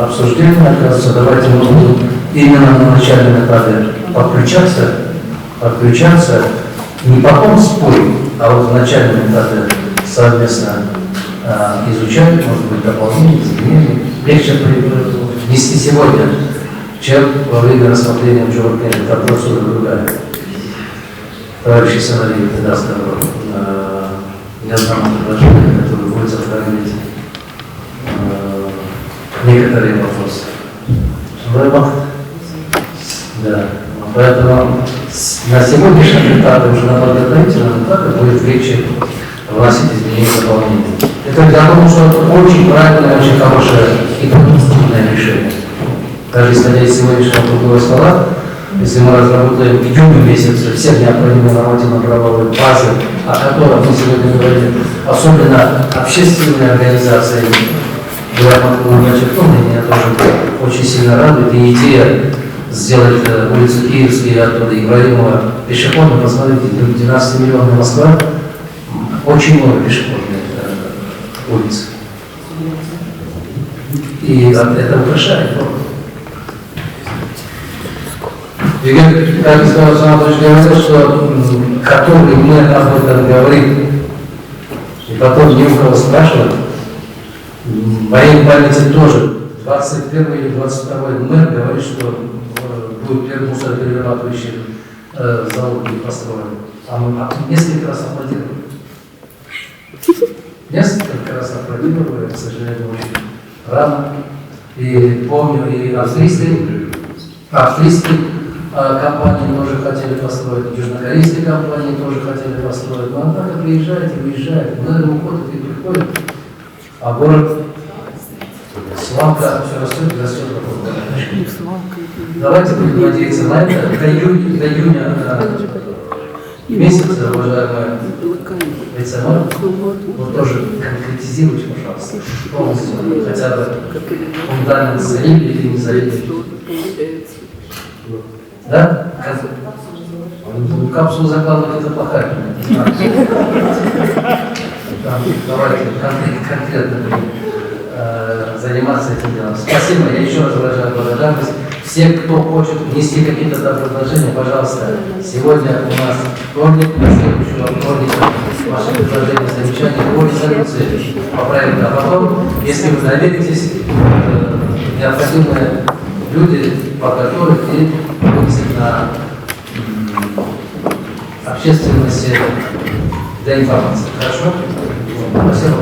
B: обсуждение. Оказывается, давайте мы будем именно на начальном этапе подключаться не потом спорить, а вот в начальном этапе совместно изучать, может быть, дополнение, изменения. Легче внести сегодня, чем во время рассмотрения бюджета. Это процедура другая. Товарищ Сенариев даст добро. Я знаю предложение, которое будет затрагивать некоторые вопросы. Да. Поэтому на сегодняшнем этапе, уже на подготовительном этапе, будет легче вносить изменения и дополнения. Это я думаю, что это очень правильное, очень хорошее и продуктивное решение. Даже исходя из сегодняшнего круглого стола, если мы разработаем в июне месяце все необходимые нормативно-правовые базы, о которых мы сегодня говорим, особенно общественные организации, меня тоже очень сильно радует, и идея сделать улицу Киевскую и оттуда Ибраимова пешеходной. Посмотрите, 12-миллионная Москва, очень много пешеходных улиц. И это украшает город. И как Николай Анатольевич говорил, что который мы об этом говорим, и потом ни у кого спрашивать, в моей памяти тоже 21 или 22 мэр говорит, что будет первый мусороперерабатывающий завод построен. А мы несколько раз аплодировали. Несколько раз аплодировали, к сожалению, очень рано. И помню, и австрийские компании тоже хотели построить, южнокорейские компании тоже хотели построить. Но однако приезжает и уезжает, мэры уходят и приходят, а город свалка, все растет и растет. Давайте будем надеяться на это. До июня месяца, уважаемые вице-мэр, вот тоже конкретизируйте, пожалуйста, полностью, хотя бы фундамент залили или не залили. Да? Капсулу закладывать — это плохая. Давайте конкретно заниматься этим делом. Спасибо, я еще раз выражаю благодарность. Всем, кто хочет внести какие-то предложения, пожалуйста, сегодня у нас вторник, следующего вторника ваши предложения, замечания, по резолюции по проекту. А потом, если вы доверитесь, необходимые люди, по которым и вынесет на общественности для информации. Хорошо? Спасибо.